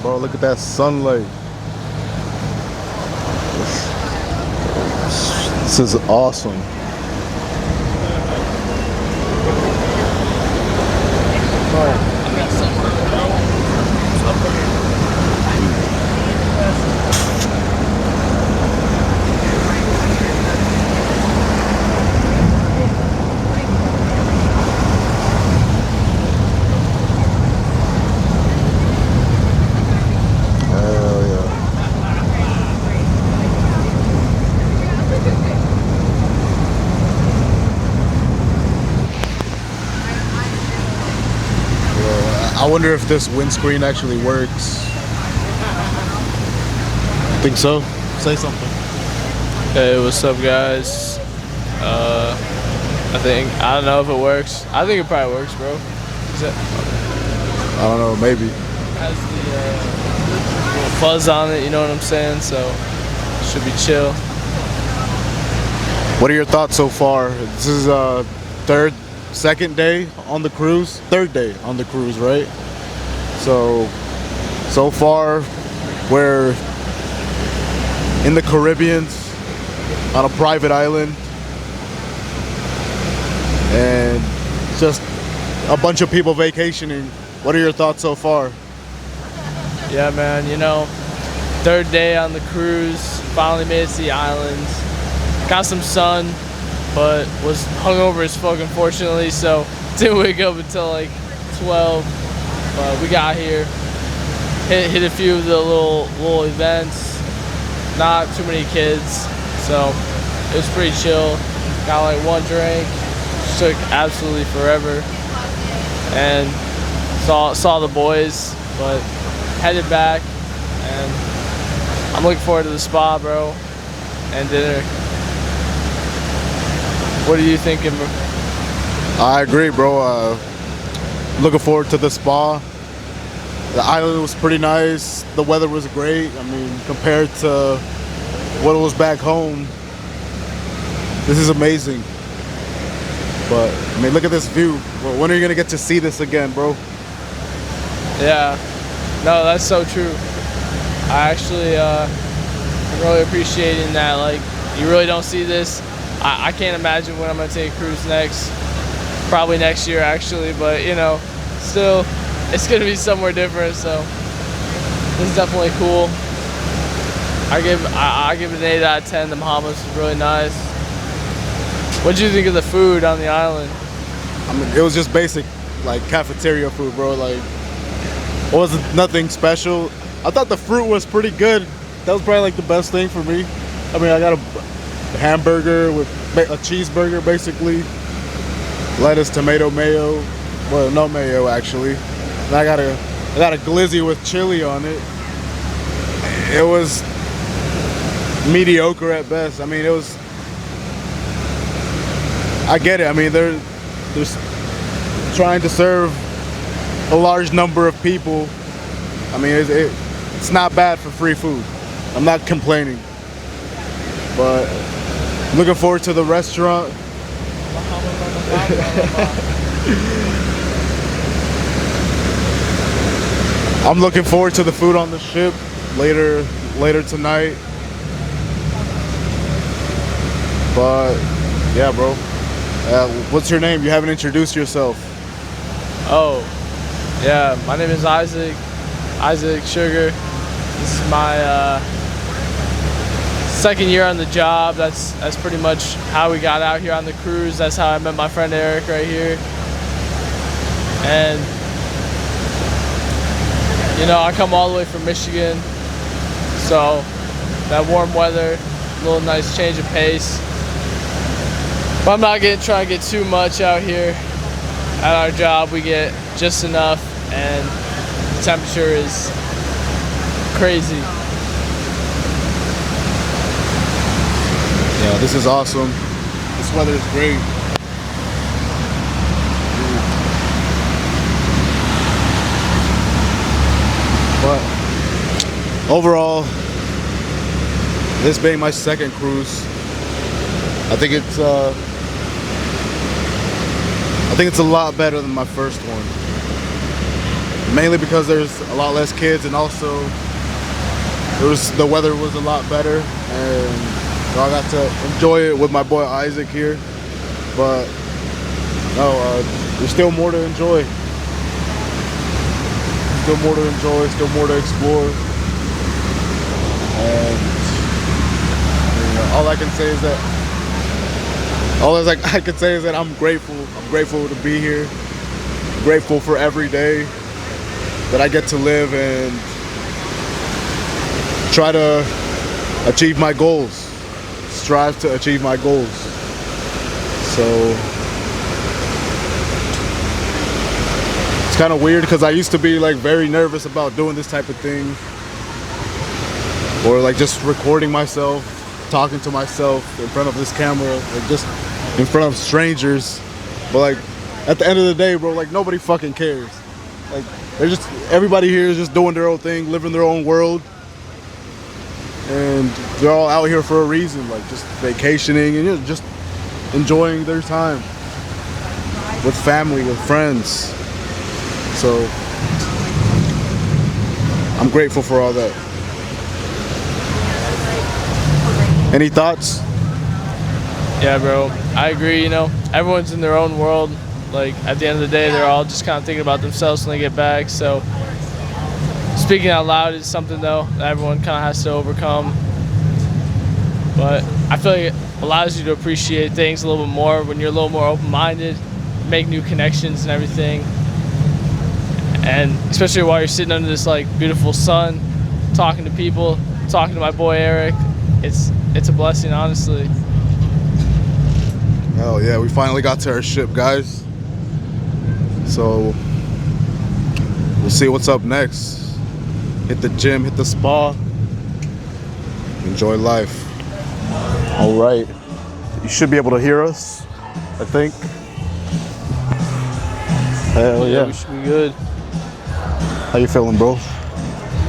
Bro, look at that sunlight. This is awesome. Hell yeah. I wonder if this windscreen actually works. Think so? Say something. Hey, what's up, guys? I don't know if it works. I think it probably works, bro. Is it I don't know, maybe. has the little fuzz on it, you know what I'm saying? So should be chill. What are your thoughts so far? This is second day on the cruise, third day on the cruise, right? So far we're in the Caribbean on a private island, and just a bunch of people vacationing. What are your thoughts so far? Yeah, man. Third day on the cruise. Finally made it to the islands. Got some sun, but was hungover as fuck, unfortunately. So didn't wake up until like 12. But we got here. Hit a few of the little events. Not too many kids, so it was pretty chill. Got like one drink. Took absolutely forever, and saw the boys, but headed back, and I'm looking forward to the spa, bro, and dinner. What are you thinking, bro? I agree, bro. Looking forward to the spa. The island was pretty nice. The weather was great. I mean, compared to what it was back home, this is amazing. But I mean, look at this view. Well, when are you gonna get to see this again, bro? Yeah, no, that's so true. I actually am really appreciating that. Like, you really don't see this. I can't imagine when I'm gonna take a cruise next. Probably next year, actually. But still, it's gonna be somewhere different. So this is definitely cool. I give it an 8 out of 10. The Bahamas was really nice. What did you think of the food on the island? I mean, it was just basic, like cafeteria food, bro. Like, it wasn't nothing special. I thought the fruit was pretty good. That was probably like the best thing for me. I mean, I got a hamburger with a cheeseburger, basically. Lettuce, tomato, mayo. Well, no mayo actually. And I got a glizzy with chili on it. It was mediocre at best. I mean, it was. I get it. I mean, they're trying to serve a large number of people. I mean, it's not bad for free food. I'm not complaining, but looking forward to the restaurant. I'm looking forward to the food on the ship later tonight. But yeah, bro. What's your name? You haven't introduced yourself. Oh, yeah, my name is Isaac Sugar. This is my second year on the job. That's pretty much how we got out here on the cruise. That's how I met my friend Eric right here. And I come all the way from Michigan, so that warm weather, a little nice change of pace. But I'm not gonna try to get too much out here. At our job, we get just enough, and the temperature is crazy. Yeah, this is awesome. This weather is great. But overall, this being my second cruise, I think it's a lot better than my first one. mainly because there's a lot less kids, and also the weather was a lot better, and I got to enjoy it with my boy Isaac here. But no, there's still more to enjoy. Still more to enjoy. Still more to explore. And all I can say is that I can say is that I'm grateful. I'm grateful to be here. I'm grateful for every day that I get to live and try to achieve my goals. Strive to achieve my goals. So it's kind of weird because I used to be like very nervous about doing this type of thing, or like just recording myself, talking to myself in front of this camera, like just in front of strangers. But like at the end of the day, bro, like nobody fucking cares. Like everybody here is just doing their own thing, living their own world. And they're all out here for a reason, like just vacationing and just enjoying their time with family, with friends. So I'm grateful for all that. Any thoughts? Yeah, bro. I agree. Everyone's in their own world. Like at the end of the day, they're all just kind of thinking about themselves when they get back. So speaking out loud is something though that everyone kind of has to overcome. But I feel like it allows you to appreciate things a little bit more when you're a little more open-minded, make new connections and everything. And especially while you're sitting under this like beautiful sun, talking to people, talking to my boy Eric, it's a blessing, honestly. Oh yeah, we finally got to our ship, guys. So we'll see what's up next. Hit the gym, hit the spa, enjoy life. All right, you should be able to hear us, I think. Hell yeah. We should be good. How you feeling, bro?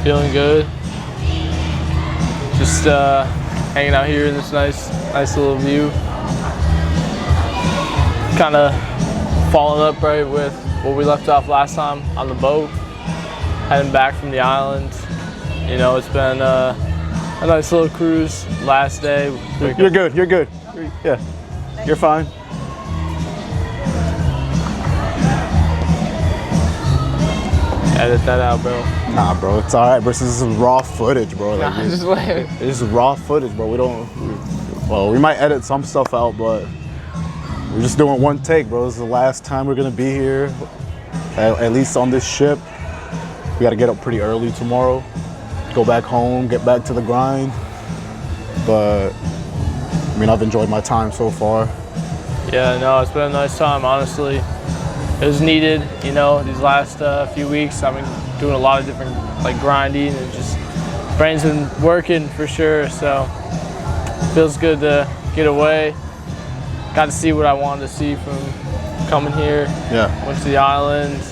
Feeling good. Just hanging out here in this nice little view. Kind of following up right with where we left off last time on the boat. Heading back from the island. It's been a nice little cruise. Last day. You're good. Yeah, you're fine. Edit that out, bro. Nah, bro, it's all right, bro. This is raw footage, bro. Like, Nah, just wait. This is raw footage, bro. We might edit some stuff out, but we're just doing one take, bro. This is the last time we're gonna be here, at least on this ship. We gotta get up pretty early tomorrow, go back home, get back to the grind. But I mean, I've enjoyed my time so far. Yeah, no, it's been a nice time, honestly. It was needed, these last few weeks. I've been doing a lot of different, like, grinding, and just brain's been working for sure, so feels good to get away. Got to see what I wanted to see from coming here. Yeah. Went to the island,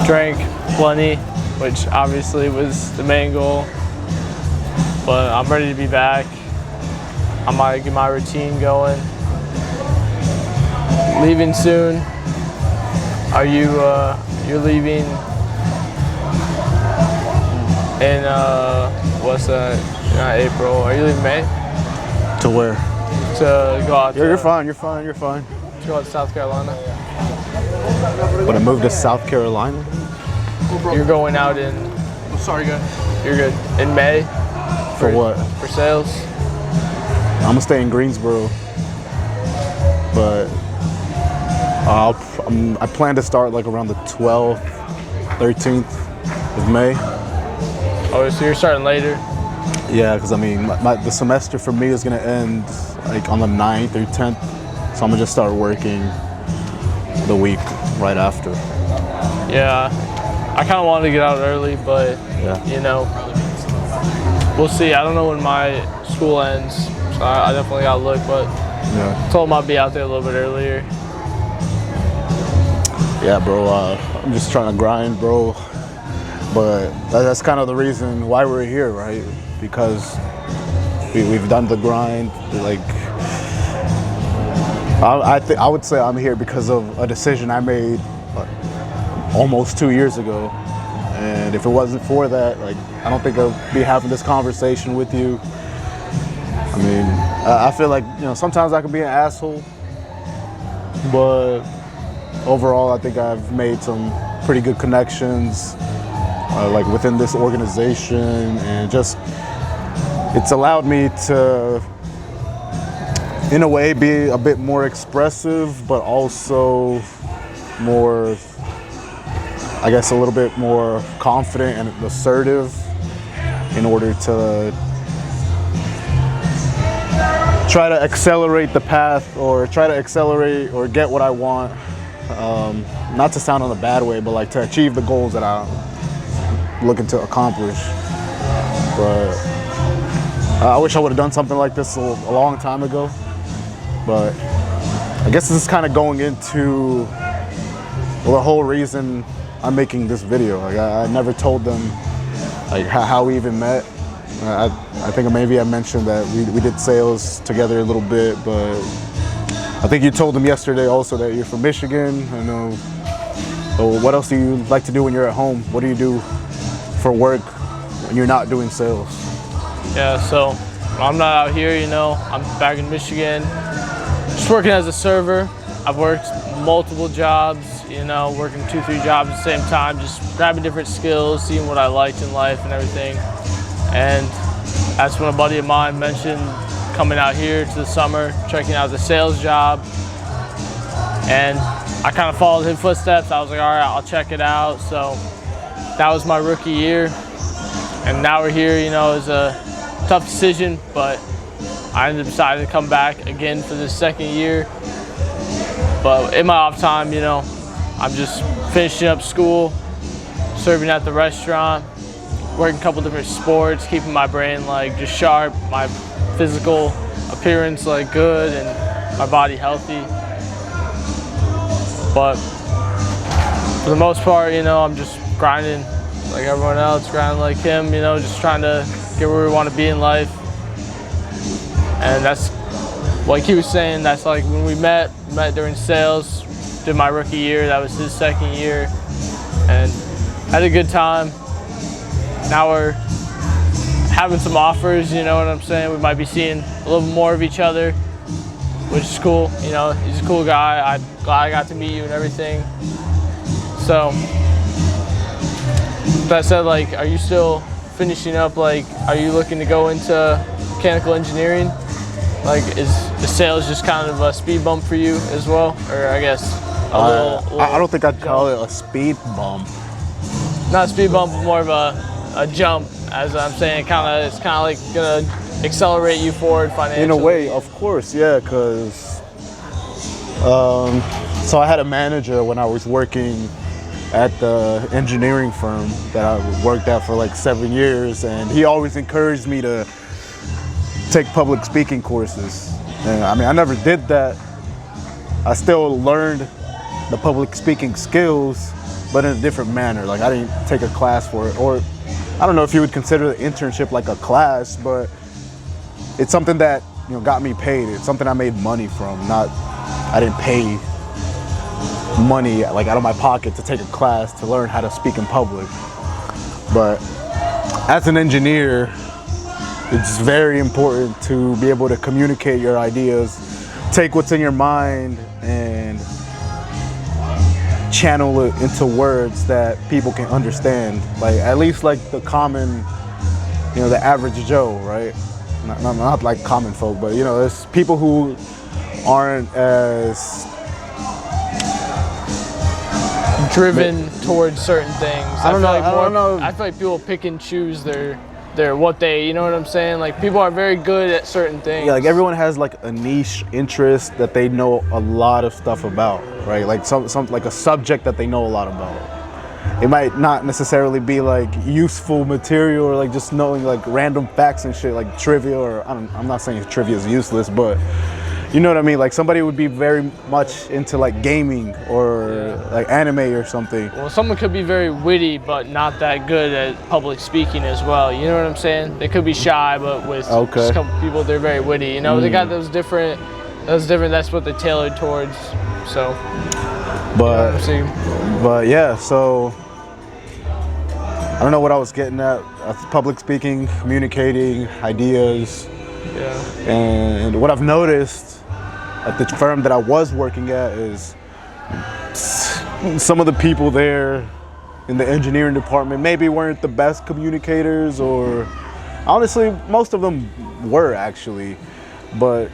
drank plenty, which obviously was the main goal. But I'm ready to be back. I might get my routine going. Leaving soon. Are you? You're leaving in what's that? Not April. Are you leaving May? To where? To go out. You're fine. To go out to South Carolina. When I moved to South Carolina. You're going out in. Oh, sorry, guys. You're good. In May. For what? For sales. I'm gonna stay in Greensboro, but I plan to start like around the 12th, 13th of May. Oh, so you're starting later? Yeah, because I mean, the semester for me is gonna end like on the 9th or 10th, so I'm gonna just start working the week right after. Yeah, I kind of wanted to get out early, but we'll see. I don't know when my school ends, so I definitely gotta look, but yeah. Told him I'd be out there a little bit earlier. Yeah, bro, I'm just trying to grind, bro. But that's kind of the reason why we're here, right? Because we've done the grind. Like, I would say I'm here because of a decision I made almost 2 years ago. And if it wasn't for that, like, I don't think I'd be having this conversation with you. I mean, I feel like, you know, sometimes I can be an asshole, but overall, I think I've made some pretty good connections, like within this organization, and just it's allowed me to, in a way, be a bit more expressive, but also more, I guess, a little bit more confident and assertive in order to try to accelerate the path, or try to accelerate or get what I want. Not to sound in a bad way, but like to achieve the goals that I'm looking to accomplish. But I wish I would have done something like this a long time ago. But I guess this is kind of going into the whole reason I'm making this video. Like, I never told them like how we even met. I think maybe I mentioned that we did sales together a little bit, but I think you told them yesterday also that you're from Michigan. I know. So what else do you like to do when you're at home? What do you do for work when you're not doing sales? Yeah, so I'm not out here, you know. I'm back in Michigan, just working as a server. I've worked multiple jobs, you know, working 2-3 jobs at the same time, just grabbing different skills, seeing what I liked in life and everything. And that's when a buddy of mine mentioned coming out here to the summer, checking out the sales job. And I kind of followed his footsteps. I was like, all right, I'll check it out. So that was my rookie year. And now we're here, you know. It was a tough decision, but I ended up deciding to come back again for this second year. But in my off time, you know, I'm just finishing up school, serving at the restaurant, working a couple different sports, keeping my brain like just sharp, my physical appearance like good, and my body healthy. But for the most part, you know, I'm just grinding like everyone else, grinding like him, you know, just trying to get where we want to be in life. And that's, like he was saying, that's like when we met during sales, did my rookie year, that was his second year, and had a good time. Now we're having some offers, you know what I'm saying? We might be seeing a little more of each other, which is cool. You know, he's a cool guy. I'm glad I got to meet you and everything. So, that said, like, are you still finishing up? Like, are you looking to go into mechanical engineering? Like, is sales just kind of a speed bump for you as well? Or I guess a little I don't think I'd call it a speed bump. Not a speed bump, but more of a jump, as I'm saying. It's kind of like gonna accelerate you forward financially. In a way, of course, yeah, because so I had a manager when I was working at the engineering firm that I worked at for like 7 years, and he always encouraged me to take public speaking courses. And I mean, I never did that. I still learned the public speaking skills, but in a different manner. Like, I didn't take a class for it, or I don't know if you would consider the internship like a class, but it's something that, you know, got me paid. It's something I made money from. I didn't pay money like out of my pocket to take a class to learn how to speak in public. But as an engineer, it's very important to be able to communicate your ideas, take what's in your mind and channel it into words that people can understand. Like, at least like the common, you know, the average Joe, right? Not like common folk, but, you know, there's people who aren't as driven towards certain things. I don't know. I feel like people pick and choose their what they, you know what I'm saying? Like, people are very good at certain things. Yeah, like everyone has like a niche interest that they know a lot of stuff about, right? Like some like a subject that they know a lot about. It might not necessarily be like useful material, or like just knowing like random facts and shit, like trivia, or I'm not saying trivia is useless, but you know what I mean? Like, somebody would be very much into like gaming or like anime or something. Well, someone could be very witty but not that good at public speaking as well. You know what I'm saying? They could be shy, but with just a couple people, they're very witty. You know, they got those different. That's what they're tailored towards. So, but you know But yeah, so I don't know what I was getting at. Public speaking, communicating, ideas. Yeah. And what I've noticed at the firm that I was working at is some of the people there in the engineering department maybe weren't the best communicators, or honestly, most of them were actually, but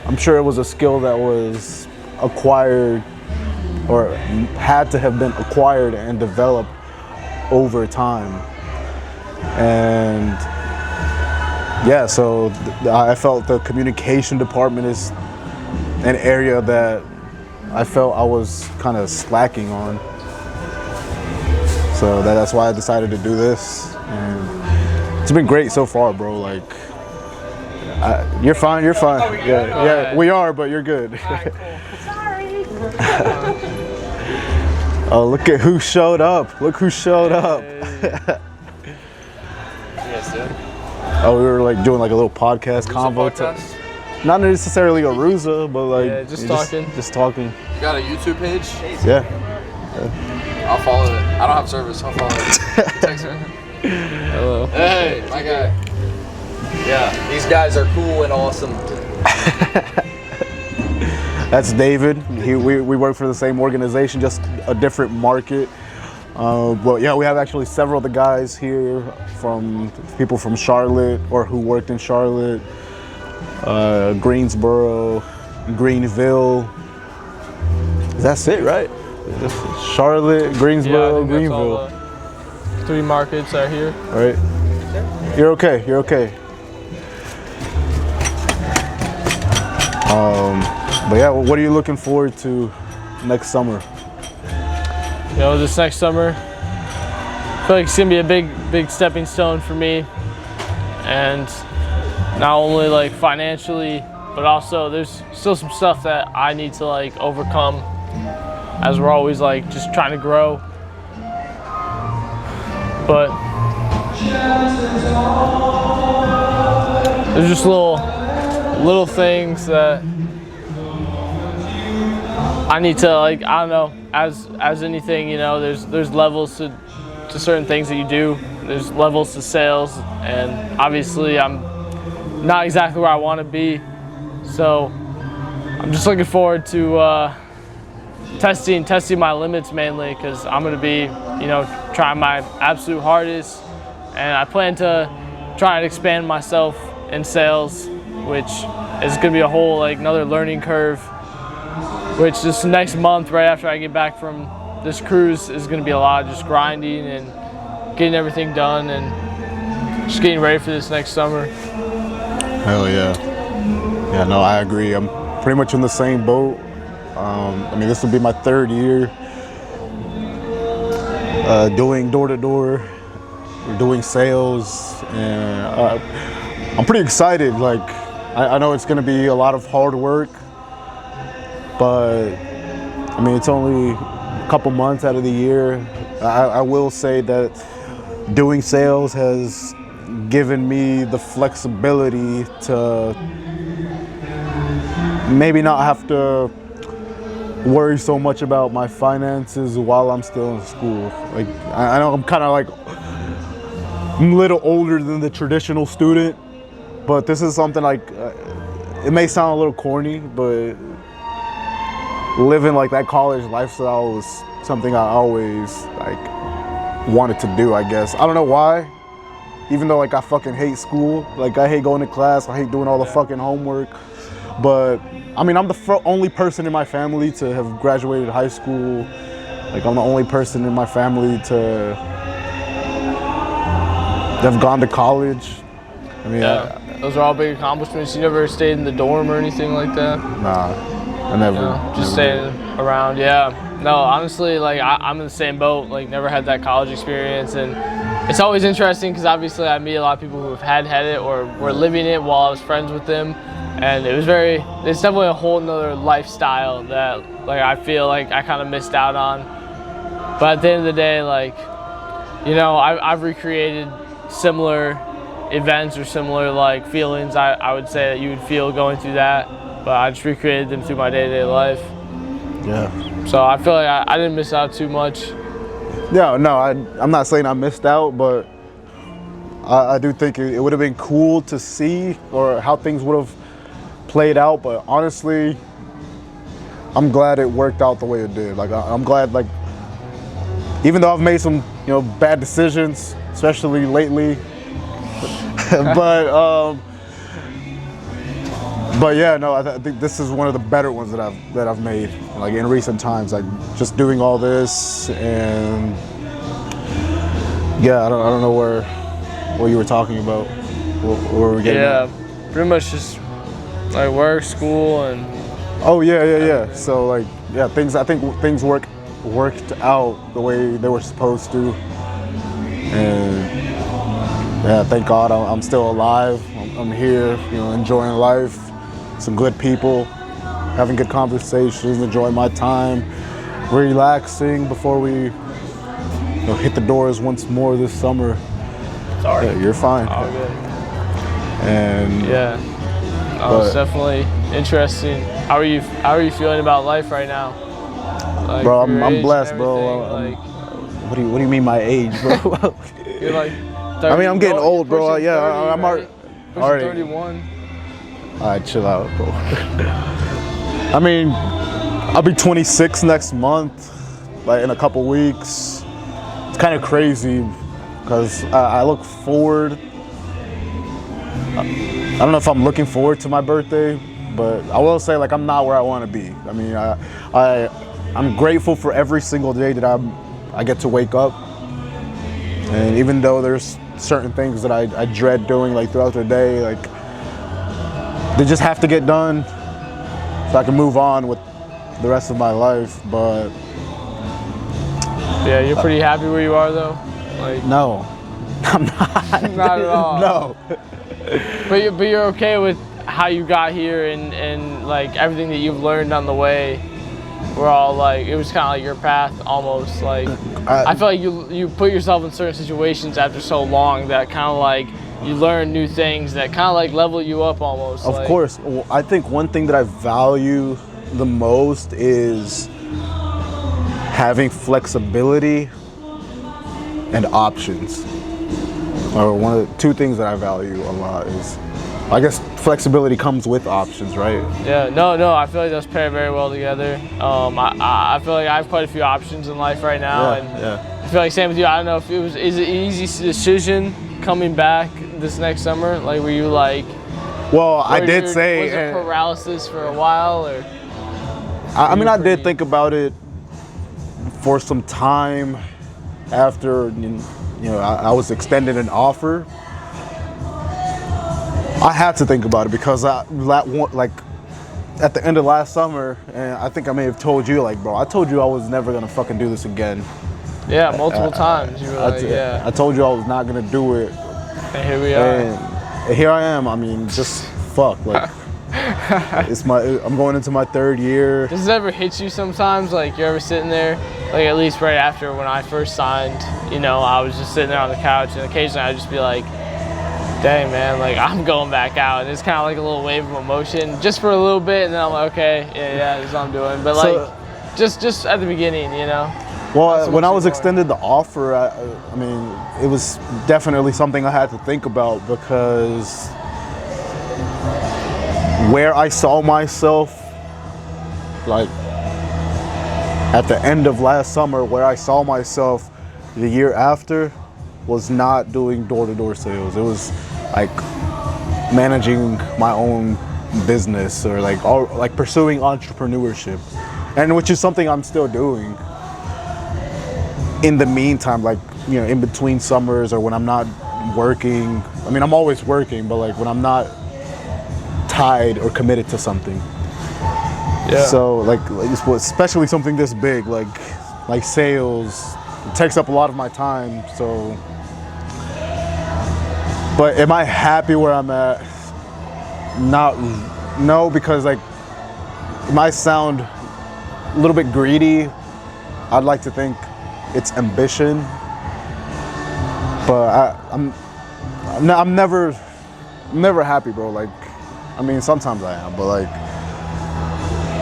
I'm sure it was a skill that was acquired or had to have been acquired and developed over time. And yeah, so I felt the communication department is an area that I felt I was kind of slacking on. So that's why I decided to do this. And it's been great so far, bro. Like, you're fine, you're fine. Yeah, we are, but you're good. Alright, cool. Sorry. Oh, look at who showed up. Look who showed up. Yes, sir. Oh, we were like doing like a little podcast convo. Not necessarily a Ruza, but like Yeah, just talking. Just talking. You got a YouTube page? Yeah. I'll follow it. I don't have service. I'll follow it. Text me. Hello. Hey, my guy. Yeah, these guys are cool and awesome. That's David. We work for the same organization, just a different market. But yeah, we have actually several of the guys here from people from Charlotte or who worked in Charlotte, Greensboro, Greenville. That's it, right? Just Charlotte, Greensboro, Yeah, I think that's all Greenville. the 3 markets are here. All right. You're okay. You're okay. But yeah, what are you looking forward to next summer? You know, this next summer, I feel like it's gonna be a big stepping stone for me, and not only like financially, but also there's still some stuff that I need to like overcome, as we're always like just trying to grow. But there's just little things that I need to, like, I don't know, as anything, you know, there's levels to certain things that you do. There's levels to sales, and obviously I'm not exactly where I want to be. So I'm just looking forward to testing my limits mainly, because I'm going to be, you know, trying my absolute hardest, and I plan to try and expand myself in sales, which is going to be a whole, like, another learning curve, which this next month, right after I get back from this cruise, is going to be a lot of just grinding and getting everything done and just getting ready for this next summer. Hell yeah. Yeah, no, I agree. I'm pretty much in the same boat. I mean, this will be my 3rd year doing door-to-door, doing sales, and I'm pretty excited. Like, I know it's going to be a lot of hard work, but I mean, it's only a couple months out of the year. I will say that doing sales has given me the flexibility to maybe not have to worry so much about my finances while I'm still in school. Like, I know I'm kind of like, I'm a little older than the traditional student, but this is something like, it may sound a little corny, but living like that college lifestyle was something I always like wanted to do, I guess. I don't know why, even though like I fucking hate school. Like, I hate going to class, I hate doing all the fucking homework. But I mean, I'm the only person in my family to have graduated high school. Like, I'm the only person in my family to have gone to college. I mean, Yeah, those are all big accomplishments. You never stayed in the dorm or anything like that? nah, I never. No, just never staying around. Yeah. No, honestly, like I'm in the same boat. Like, never had that college experience, and it's always interesting because obviously I meet a lot of people who have had it or were living it while I was friends with them, and it's definitely a whole nother lifestyle that, like, I feel like I kind of missed out on. But at the end of the day, like, you know, I've recreated similar events or similar like feelings I would say that you would feel going through that, but I just recreated them through my day-to-day life. Yeah. So I feel like I didn't miss out too much. Yeah, no, I'm not saying I missed out, but I do think it would have been cool to see or how things would have played out. But honestly, I'm glad it worked out the way it did. Like I'm glad, like even though I've made some bad decisions, especially lately, but yeah, no, I think this is one of the better ones that I've made, like in recent times. Like just doing all this, and yeah, I don't know what you were talking about. What were we getting at? Pretty much just like work, school, and. Oh yeah. So like I think things worked out the way they were supposed to, and yeah, thank God I'm still alive. I'm here, enjoying life. Some good people, having good conversations, enjoying my time, relaxing before we hit the doors once more this summer. Sorry. Yeah, you're fine. All good. And yeah, it's definitely interesting. How are you feeling about life right now? Like, bro, I'm blessed, bro. Like, what do you mean my age, bro? You're like 30, I mean, I'm getting old, bro. Yeah, 30, I'm right? already 31. All right, chill out, bro. I mean, I'll be 26 next month, like in a couple weeks. It's kind of crazy because I look forward. I don't know if I'm looking forward to my birthday, but I will say like I'm not where I want to be. I mean, I'm grateful for every single day that I get to wake up, and even though there's certain things that I dread doing like throughout the day, like they just have to get done so I can move on with the rest of my life. But yeah, you're pretty happy where you are though? Like, no, I'm not. Not at all. No. But you're okay with how you got here and like everything that you've learned on the way. We're all like, it was kind of like your path almost. Like I feel like you put yourself in certain situations after so long that kind of like you learn new things that kind of like level you up almost. Of course. Well, I think one thing that I value the most is having flexibility and options. Or one of the two things that I value a lot is, I guess flexibility comes with options, right? Yeah, no, I feel like those pair very well together. I feel like I have quite a few options in life right now, Yeah. I feel like same with you. I don't know if is it an easy decision coming back this next summer? Like, were you like? Well, I did say. Was it paralysis for a while, or? I mean, I did think about it for some time after I was extended an offer. I had to think about it because like at the end of last summer, and I think I may have told you, like, bro, I told you I was never gonna fucking do this again. Yeah, multiple times. You were like, yeah. I told you I was not gonna do it. And here we are. And here I am. I mean, just fuck. Like, I'm going into my third year. Does it ever hit you sometimes? Like, you're ever sitting there, like at least right after when I first signed, I was just sitting there on the couch, and occasionally I'd just be like, dang, man, like I'm going back out. And it's kind of like a little wave of emotion just for a little bit, and then I'm like, okay, yeah, this is what I'm doing. But like, just at the beginning, Well, when I was extended the offer, I mean, it was definitely something I had to think about because where I saw myself, like at the end of last summer, where I saw myself the year after was not doing door-to-door sales. It was like managing my own business or like pursuing entrepreneurship, and which is something I'm still doing. In the meantime, like, in between summers or when I'm not working, I mean, I'm always working, but like when I'm not tied or committed to something. Yeah. So like especially something this big, like sales, it takes up a lot of my time. So, but am I happy where I'm at? No, because like it might sound a little bit greedy. I'd like to think it's ambition, but I'm never happy, bro. Like, I mean, sometimes I am, but like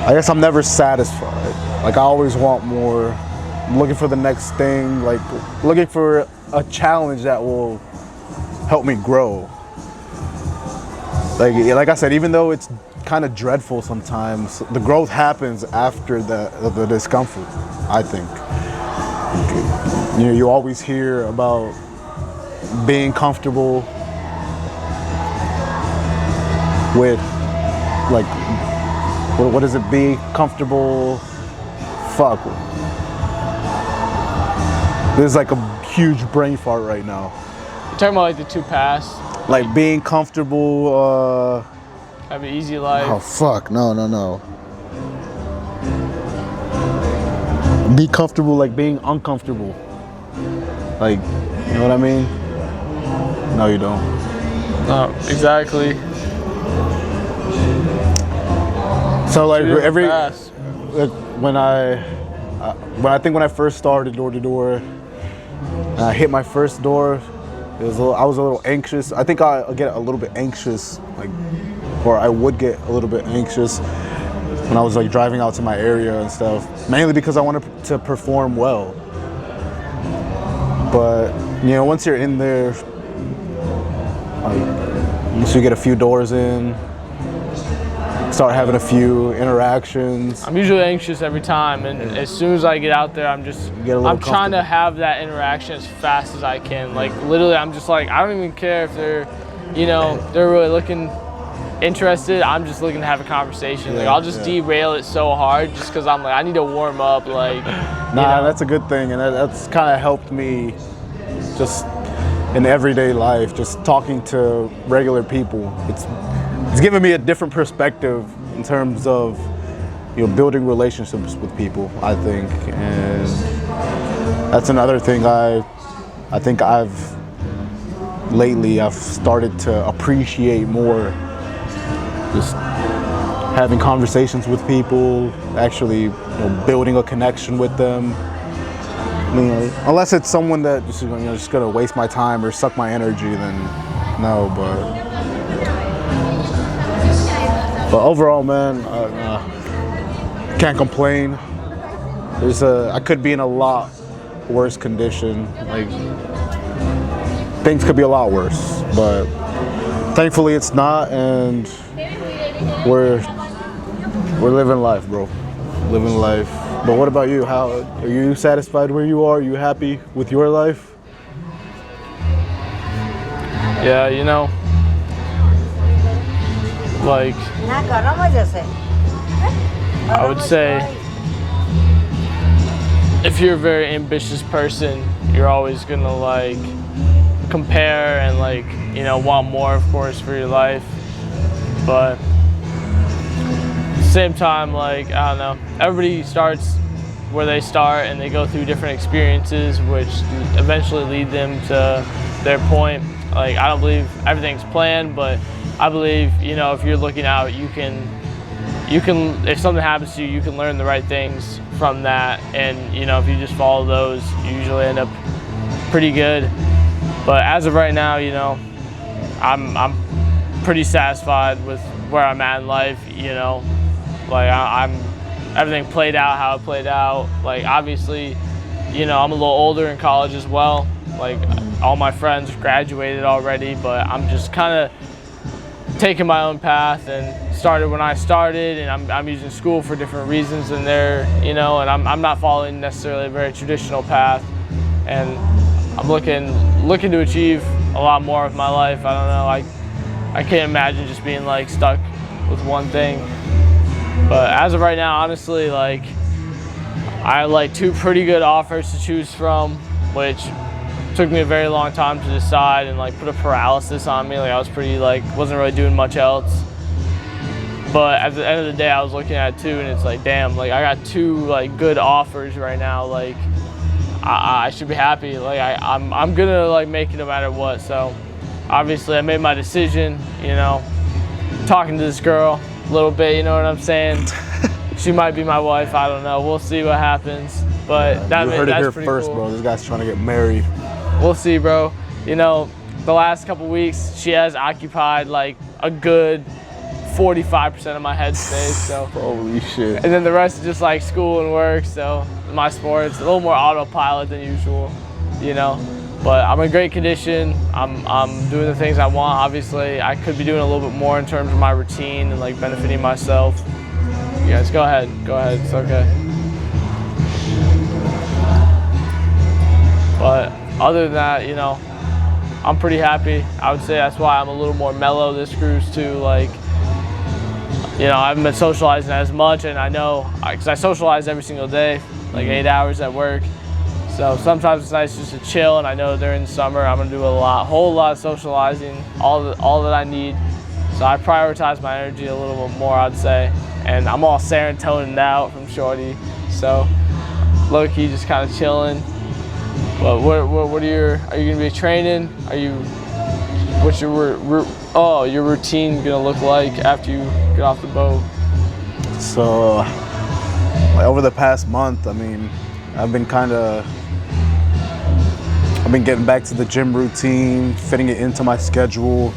I guess I'm never satisfied. Like I always want more. I'm looking for the next thing, like looking for a challenge that will help me grow. Like I said, even though it's kind of dreadful sometimes, the growth happens after the discomfort, I think. You know, you always hear about being comfortable with, like, what does it be? Comfortable, fuck. There's like a huge brain fart right now. You're talking about like the two paths. Like being comfortable, Have an easy life. oh fuck, no. Be comfortable like being uncomfortable. Like, you know what I mean? No, you don't. No, exactly. So like Two every, paths. like when I first started door to door, and I hit my first door, I was a little anxious. I think I get a little bit anxious, like, or I would get a little bit anxious when I was like driving out to my area and stuff, mainly because I wanted to perform well. But you know, once you're in there, like, once you get a few doors in, start having a few interactions. I'm usually anxious every time, and as soon as I get out there, I'm trying to have that interaction as fast as I can. Like literally, I'm just like, I don't even care if they're, you know, they're really looking interested. I'm just looking to have a conversation. Like I'll just derail it so hard just because I'm like, I need to warm up. Like, nah, that's a good thing, and that's kind of helped me just in everyday life, just talking to regular people. It's given me a different perspective in terms of, you know, building relationships with people, I think. And that's another thing I think I've started to appreciate more. Just having conversations with people, actually, you know, building a connection with them. I mean, unless it's someone that just, you know, just gonna waste my time or suck my energy, then no, but overall, man, can't complain. I could be in a lot worse condition. Like, things could be a lot worse, but thankfully it's not, and we're living life, bro. Living life. But what about you? How are you satisfied where you are? Are you happy with your life? Yeah, you know, like, I would say if you're a very ambitious person, you're always gonna like compare and like, you know, want more, of course, for your life. But at the same time, like, I don't know, everybody starts where they start and they go through different experiences which eventually lead them to their point. Like, I don't believe everything's planned, but I believe, you know, if you're looking out, you can, if something happens to you, you can learn the right things from that. And, you know, if you just follow those, you usually end up pretty good. But as of right now, you know, I'm pretty satisfied with where I'm at in life, you know. Like, everything played out how it played out. Like, obviously, you know, I'm a little older in college as well. Like, all my friends graduated already, but I'm just kind of taking my own path and started when I started, and I'm using school for different reasons than they're, you know, and I'm not following necessarily a very traditional path, and I'm looking to achieve a lot more with my life. I don't know, I can't imagine just being like stuck with one thing. But as of right now, honestly, like, I have like 2 pretty good offers to choose from, which took me a very long time to decide and like put a paralysis on me. Like, I was pretty, like, wasn't really doing much else. But at the end of the day, I was looking at 2 and it's like, damn, like, I got 2 like good offers right now. Like, I should be happy. Like, I'm gonna like make it no matter what. So obviously I made my decision, you know, talking to this girl a little bit, you know what I'm saying? She might be my wife, I don't know. We'll see what happens. But you heard it here pretty first, cool. bro. This guy's trying to get married. We'll see, bro. You know, the last couple weeks, she has occupied like a good 45% of my headspace. So. Holy shit. And then the rest is just like school and work. So my sports, a little more autopilot than usual, you know. But I'm in great condition. I'm doing the things I want. Obviously, I could be doing a little bit more in terms of my routine and like benefiting myself. You guys, go ahead. Go ahead. It's okay. But other than that, you know, I'm pretty happy. I would say that's why I'm a little more mellow this cruise too. Like, you know, I haven't been socializing as much, and I know, because I socialize every single day, like 8 hours at work. So sometimes it's nice just to chill, and I know during the summer I'm gonna do whole lot of socializing, all that I need. So I prioritize my energy a little bit more, I'd say. And I'm all serotonin out from Shorty, so low key just kind of chilling. But what are you gonna be training? What's your routine gonna look like after you get off the boat? So, like, over the past month, I mean, I've been getting back to the gym routine, fitting it into my schedule.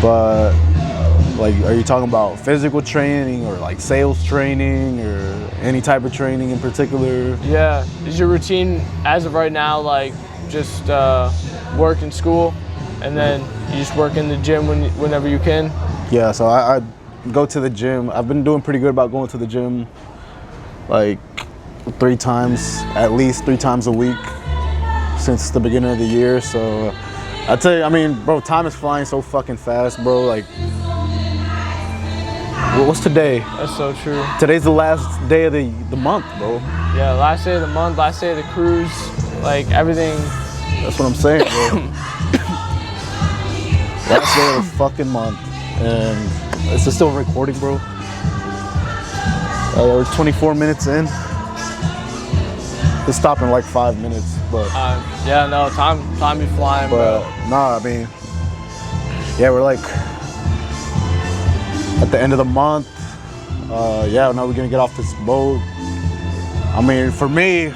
But, like, are you talking about physical training or like sales training or any type of training in particular? Yeah, is your routine as of right now like just work and school, and then you just work in the gym whenever you can? Yeah, so I go to the gym. I've been doing pretty good about going to the gym like at least three times a week since the beginning of the year. So I tell you, I mean, bro, time is flying so fucking fast, bro. Like, what's today? That's so true. Today's the last day of the month, bro. Yeah, last day of the month, last day of the cruise, like everything. That's what I'm saying, bro. Last day of the fucking month. And is it still recording, bro? We're 24 minutes in. It's stopping like 5 minutes, but yeah, no, time be flying, but bro. nah, I mean, yeah, we're like at the end of the month. Yeah, now we're gonna get off this boat. I mean, for me,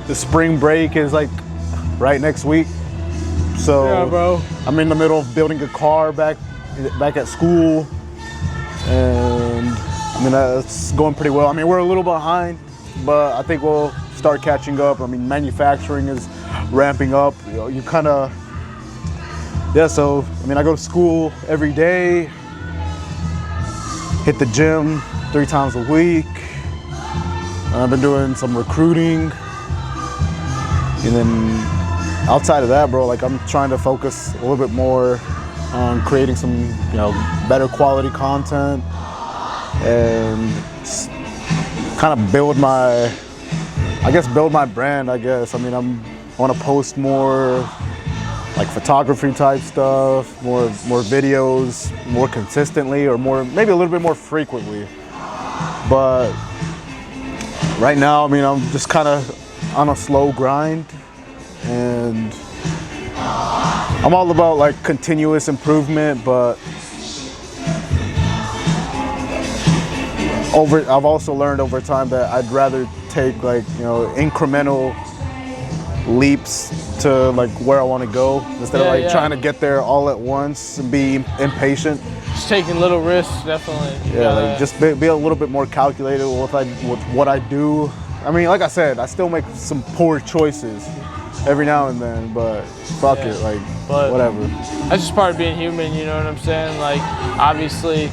the spring break is like right next week. So yeah, bro. I'm in the middle of building a car back at school, and I mean that's going pretty well. I mean, we're a little behind, but I think we'll start catching up. I mean, manufacturing is ramping up. You kind of, yeah. So I mean, I go to school every day, hit the gym 3 times a week. I've been doing some recruiting, and then outside of that, bro, like I'm trying to focus a little bit more on creating some, better quality content and kind of build my brand, I guess. I mean, I want to post more like photography type stuff, more videos, more consistently, or maybe a little bit more frequently. But right now, I mean, I'm just kind of on a slow grind, and I'm all about like continuous improvement, but I've also learned over time that I'd rather take like, incremental leaps to like where I want to go instead of trying to get there all at once and be impatient. Just taking little risks, definitely. Just be a little bit more calculated with what I do. I mean, like I said, I still make some poor choices every now and then, but fuck it, like, whatever. That's just part of being human, you know what I'm saying? Like, obviously,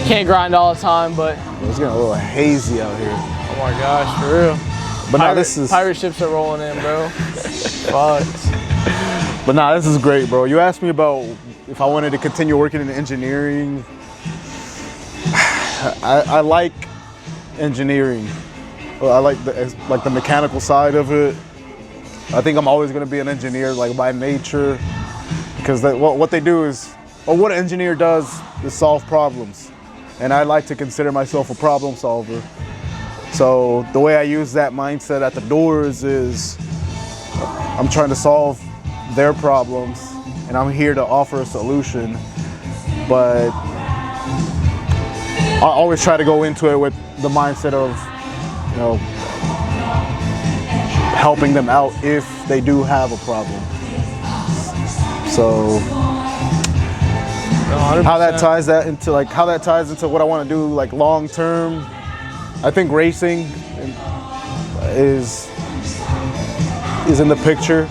can't grind all the time, but it's getting a little hazy out here. Oh my gosh, for real. But now this is pirate ships are rolling in, bro. Fuck. But nah, this is great, bro. You asked me about if I wanted to continue working in engineering. I like engineering. I like the mechanical side of it. I think I'm always going to be an engineer, like by nature, because what they do is, or what an engineer does is solve problems, and I like to consider myself a problem solver. So the way I use that mindset at the doors is, I'm trying to solve their problems, and I'm here to offer a solution. But I always try to go into it with the mindset of, helping them out if they do have a problem. So 100%. how that ties into what I want to do like long term. I think racing is in the picture,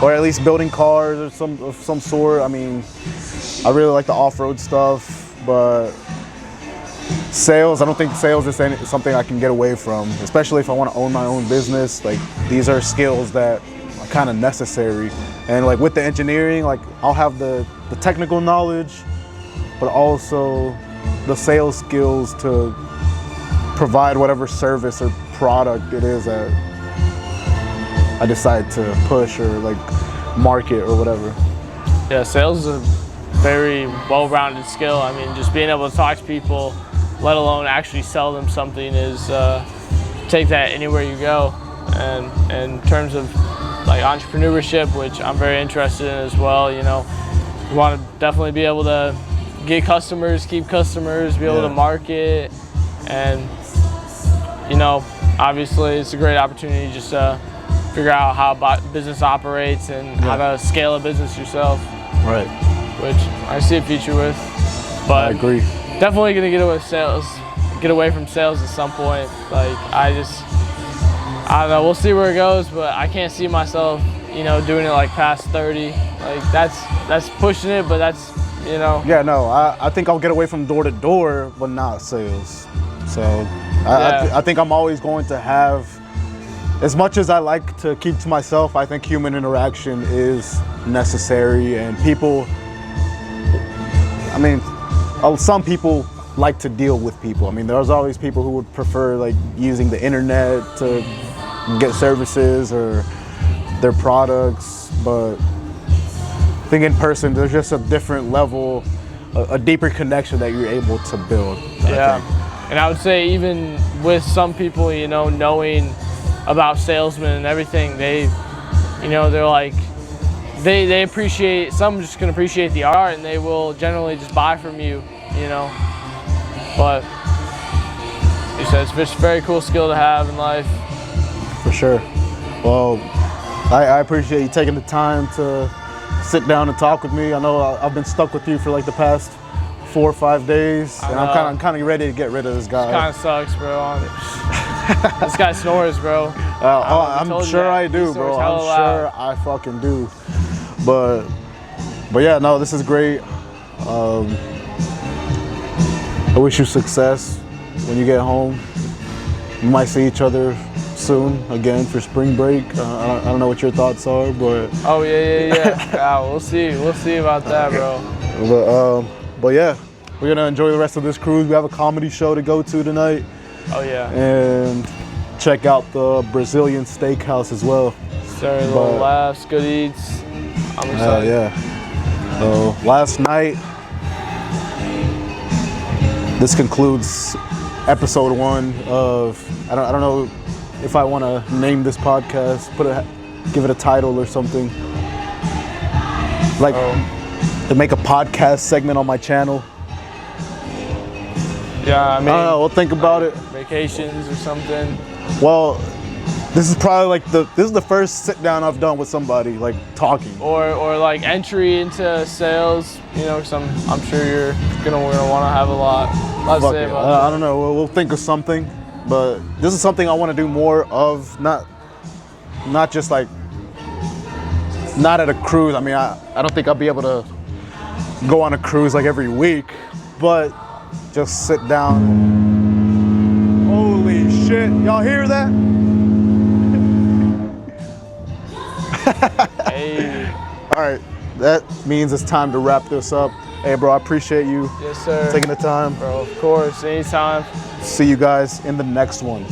or at least building cars or of some sort. I mean, I really like the off-road stuff, but sales, I don't think sales is something I can get away from, especially if I want to own my own business. Like, these are skills that are kind of necessary. And like with the engineering, like I'll have the technical knowledge, but also the sales skills to provide whatever service or product it is that I decide to push or like market or whatever. Yeah, sales is a very well-rounded skill. I mean, just being able to talk to people, let alone actually sell them something, is take that anywhere you go. And in terms of like entrepreneurship, which I'm very interested in as well, you know, you want to definitely be able to get customers, keep customers, be able to market, and you know, obviously it's a great opportunity just to figure out how business operates and how to scale a business yourself. Right. Which I see a future with. But I agree. Definitely gonna get away from sales at some point. Like I don't know, we'll see where it goes, but I can't see myself, you know, doing it like past 30. Like that's pushing it, but that's, you know. Yeah, no, I think I'll get away from door to door, but not sales. So I think I'm always going to have, as much as I like to keep to myself, I think human interaction is necessary. And people, I mean, some people like to deal with people. I mean, there's always people who would prefer like using the internet to get services or their products, but I think in person there's just a different level, a deeper connection that you're able to build. Yeah, and I would say even with some people, you know, knowing about salesmen and everything, they, you know, they're like, they appreciate, some just can appreciate the art and they will generally just buy from you, you know. But you said it's just a very cool skill to have in life. For sure. Well, I appreciate you taking the time to sit down and talk with me. I know I've been stuck with you for like the past 4 or 5 days, and I'm kind of ready to get rid of this guy. It kind of sucks, bro. This guy snores, bro. I'm sure I do, bro. I'm sure I fucking do. But yeah, no, this is great. I wish you success when you get home. We might see each other soon again for spring break. I don't know what your thoughts are, but oh yeah. We'll see about that, bro. But yeah, we're gonna enjoy the rest of this cruise. We have a comedy show to go to tonight. Oh yeah. And check out the Brazilian steakhouse as well. Sir, little laughs, good eats. I'm excited. Yeah. So last night, this concludes episode 1 of, I don't know if I want to name this podcast, give it a title or something. Like to make a podcast segment on my channel. Yeah, I mean, I don't know, we'll think about it. Vacations or something. Well, this is probably like this is the first sit down I've done with somebody, like talking. Or like entry into sales, you know, because I'm sure you're gonna want to have a lot to say about that. I don't know, we'll think of something, but this is something I want to do more of, not just like, not at a cruise. I mean, I don't think I'll be able to go on a cruise like every week, but just sit down. Holy shit, y'all hear that? Hey. All right, that means it's time to wrap this up. Hey, bro, I appreciate you Yes, sir. taking the time. Bro, of course, anytime. See you guys in the next one.